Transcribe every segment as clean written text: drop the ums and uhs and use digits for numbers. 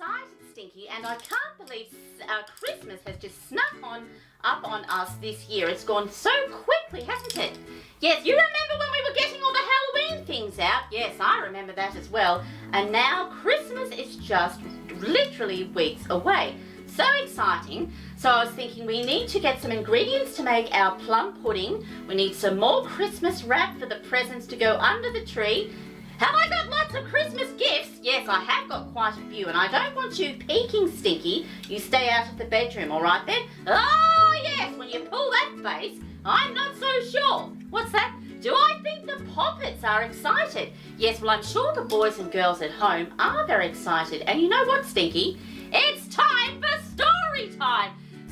excited, Stinky, and I can't believe Christmas has just snuck up on us this year. It's gone so quickly, hasn't it? Yes, you remember when we were getting all the Halloween things out? Yes, I remember that as well. And now Christmas is just literally weeks away. So exciting. So I was thinking we need to get some ingredients to make our plum pudding. We need some more Christmas wrap for the presents to go under the tree. Have I got lots of Christmas gifts? Yes, I have got quite a few, and I don't want you peeking, Stinky. You stay out of the bedroom, all right then? Oh, yes, when you pull that face, I'm not so sure. What's that? Do I think the poppets are excited? Yes, well, I'm sure the boys and girls at home are very excited. And you know what, Stinky? It's time for story time.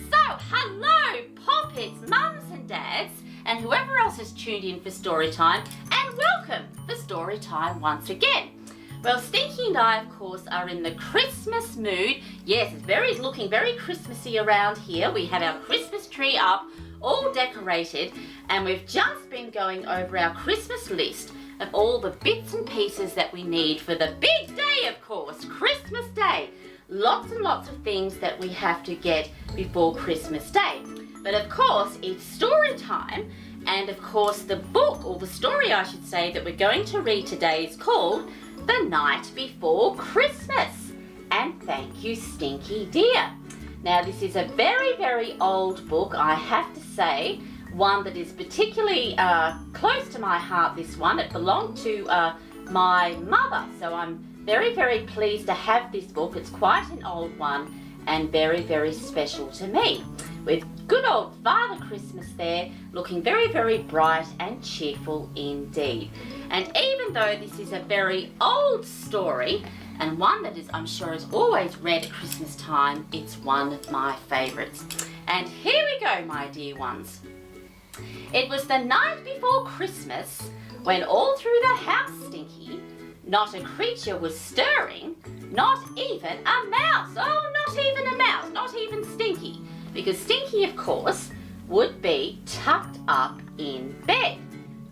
So, hello, poppets, mums and dads, and whoever else has tuned in for story time, and welcome for story time once again. Well, Stinky and I, of course, are in the Christmas mood. Yes, it's looking very Christmassy around here. We have our Christmas tree up, all decorated, and we've just been going over our Christmas list of all the bits and pieces that we need for the big day, of course, Christmas Day. Lots and lots of things that we have to get before Christmas Day. But of course, it's story time, and of course the book, or the story I should say, that we're going to read today is called The Night Before Christmas. And thank you, Stinky dear. Now this is a very, very old book, I have to say, one that is particularly close to my heart, this one. It belonged to my mother, so I'm very, very pleased to have this book. It's quite an old one and very, very special to me. With good old Father Christmas there, looking very, very bright and cheerful indeed. And even though this is a very old story, and one that is, I'm sure, is always read at Christmas time, it's one of my favourites. And here we go, my dear ones. It was the night before Christmas, when all through the house, Stinky, not a creature was stirring, not even a mouse. Oh, not even a mouse, not even Stinky. Because Stinky, of course, would be tucked up in bed.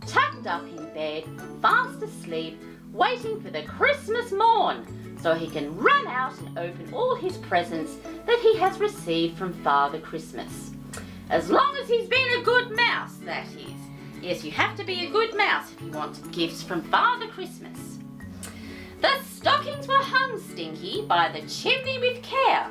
Tucked up in bed, fast asleep, waiting for the Christmas morn, so he can run out and open all his presents that he has received from Father Christmas. As long as he's been a good mouse, that is. Yes, you have to be a good mouse if you want gifts from Father Christmas. The stockings were hung, Stinky, by the chimney with care,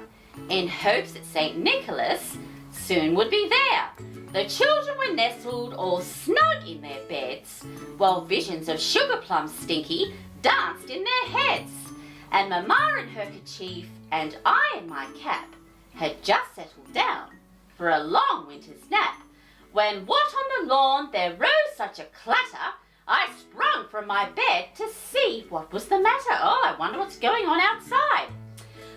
in hopes that St. Nicholas soon would be there. The children were nestled all snug in their beds, while visions of sugar plums, Stinky, danced in their heads. And Mamma in her kerchief and I in my cap had just settled down for a long winter's nap, when what on the lawn there rose such a clatter, I sprung from my bed to see what was the matter. Oh, I wonder what's going on outside.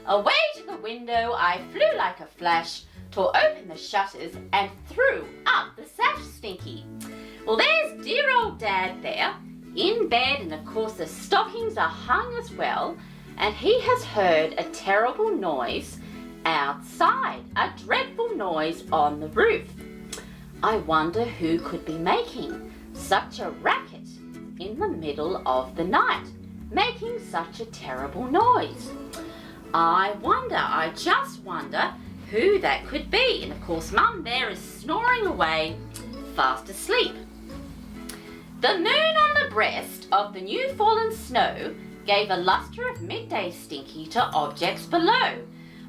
Away to the window I flew like a flash, tore open the shutters and threw up the sash, Stinky. Well, there's dear old Dad there, in bed, and of course the stockings are hung as well, and he has heard a terrible noise outside, a dreadful noise on the roof. I wonder who could be making such a racket in the middle of the night, making such a terrible noise. I just wonder who that could be. And of course Mum there is snoring away, fast asleep. The moon on the breast of the new fallen snow gave a lustre of midday, Stinky, to objects below,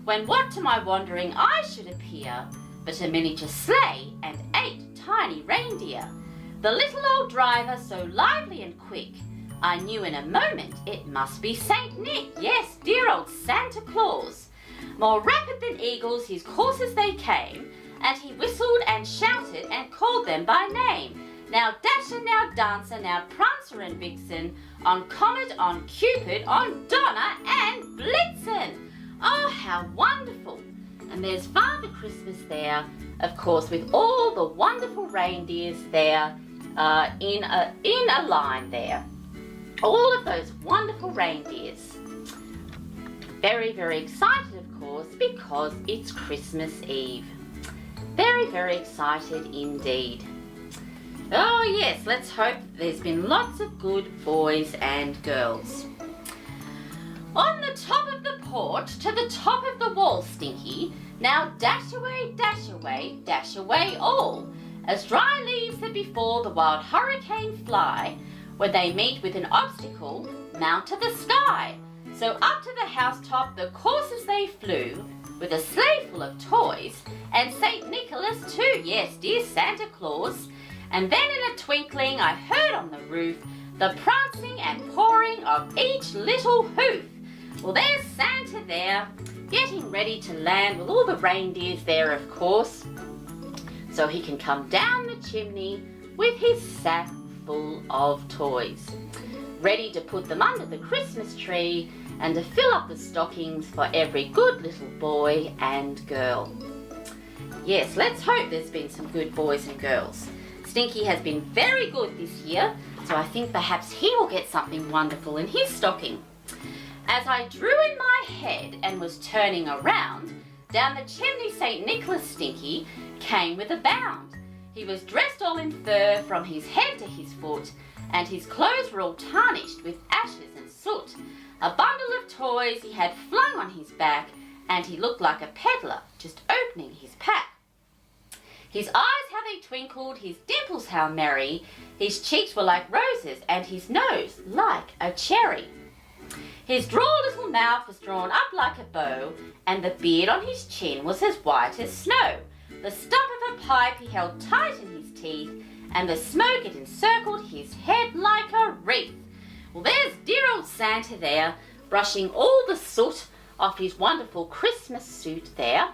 when what to my wondering eye should appear but a miniature sleigh and 8 tiny reindeer. The little old driver, so lively and quick, I knew in a moment it must be Saint Nick. Yes, dear old Santa Claus. More rapid than eagles his coursers they came, and he whistled and shouted and called them by name. Now Dasher, now Dancer, now Prancer and Vixen, on Comet, on Cupid, on Donner and Blitzen. Oh, how wonderful. And there's Father Christmas there, of course, with all the wonderful reindeers there in a line there. All of those wonderful reindeers. Very, very excited, of course, because it's Christmas Eve. Very, very excited indeed. Oh yes, let's hope there's been lots of good boys and girls. On the top of the torch to the top of the wall, Stinky. Now dash away all, as dry leaves that before the wild hurricane fly, when they meet with an obstacle, mount to the sky. So up to the housetop the coursers they flew, with a sleigh full of toys, and St. Nicholas too, yes, dear Santa Claus. And then in a twinkling I heard on the roof the prancing and pawing of each little hoof. Well, there's Santa there, getting ready to land with all the reindeers there, of course, so he can come down the chimney with his sack full of toys, ready to put them under the Christmas tree and to fill up the stockings for every good little boy and girl. Yes, let's hope there's been some good boys and girls. Stinky has been very good this year, so I think perhaps he will get something wonderful in his stocking. As I drew in my head and was turning around, down the chimney St. Nicholas Stinky came with a bound. He was dressed all in fur from his head to his foot, and his clothes were all tarnished with ashes and soot. A bundle of toys he had flung on his back, and he looked like a peddler just opening his pack. His eyes how they twinkled, his dimples how merry, his cheeks were like roses, and his nose like a cherry. His droll little mouth was drawn up like a bow, and the beard on his chin was as white as snow. The stump of a pipe he held tight in his teeth, and the smoke it encircled his head like a wreath. Well, there's dear old Santa there, brushing all the soot off his wonderful Christmas suit there.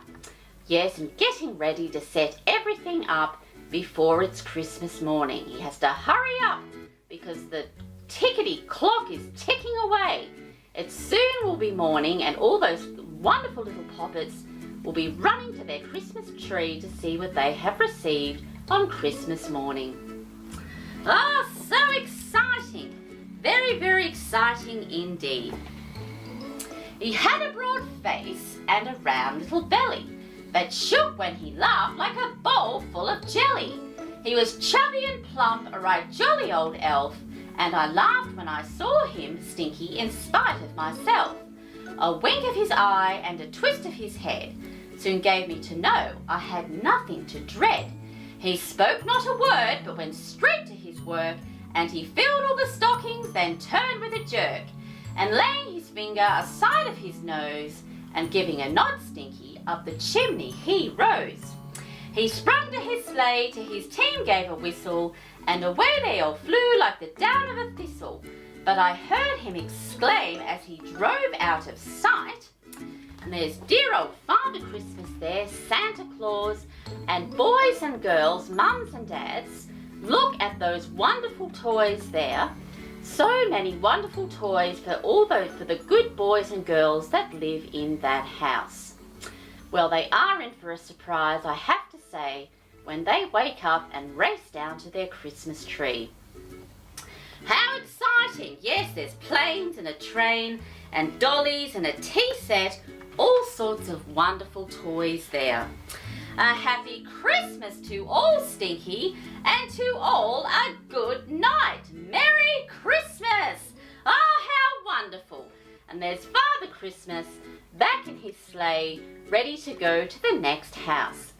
Yes, and getting ready to set everything up before it's Christmas morning. He has to hurry up because the tickety clock is ticking away. It soon will be morning, and all those wonderful little poppets will be running to their Christmas tree to see what they have received on Christmas morning. Oh, so exciting! Very, very exciting indeed. He had a broad face and a round little belly, that shook when he laughed like a bowl full of jelly. He was chubby and plump, a right jolly old elf, and I laughed when I saw him, Stinky, in spite of myself. A wink of his eye and a twist of his head soon gave me to know I had nothing to dread. He spoke not a word, but went straight to his work, and he filled all the stockings, then turned with a jerk, and laying his finger aside of his nose, and giving a nod, Stinky, up the chimney he rose. He sprung to his sleigh, to his team gave a whistle, and away they all flew like the down of a thistle. But I heard him exclaim as he drove out of sight, and there's dear old Father Christmas there, Santa Claus, and boys and girls, mums and dads, look at those wonderful toys there. So many wonderful toys for the good boys and girls that live in that house. Well, they are in for a surprise, I have to say, when they wake up and race down to their Christmas tree. How exciting! Yes, there's planes and a train and dollies and a tea set, all sorts of wonderful toys there. A happy Christmas to all, Stinky, and to all a good night. Merry Christmas! Oh, how wonderful! And there's Father Christmas back in his sleigh, ready to go to the next house.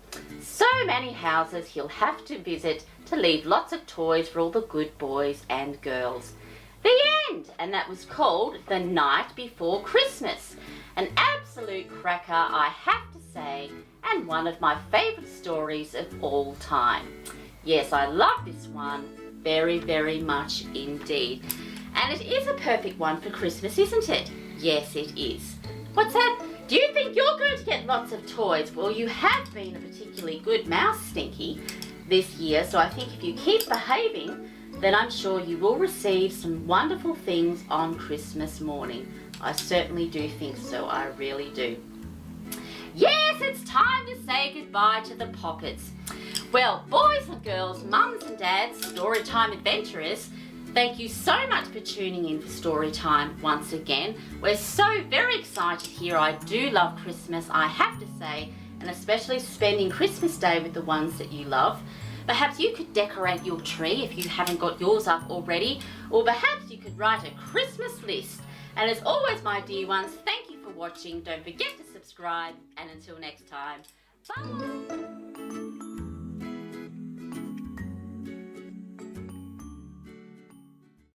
So many houses he'll have to visit to leave lots of toys for all the good boys and girls. The end! And that was called The Night Before Christmas. An absolute cracker, I have to say, and one of my favourite stories of all time. Yes, I love this one very, very much indeed. And it is a perfect one for Christmas, isn't it? Yes, it is. What's that? Do you think you're going to get lots of toys? Well, you have been a particularly good mouse, Stinky, this year, so I think if you keep behaving, then I'm sure you will receive some wonderful things on Christmas morning. I certainly do think so, I really do. Yes, it's time to say goodbye to the poppets. Well, boys and girls, mums and dads, Storytime adventurers, thank you so much for tuning in for Storytime once again. We're so very excited here. I do love Christmas, I have to say, and especially spending Christmas Day with the ones that you love. Perhaps you could decorate your tree if you haven't got yours up already, or perhaps you could write a Christmas list And as always, my dear ones, thank you for watching. Don't forget to subscribe, and until next time, bye!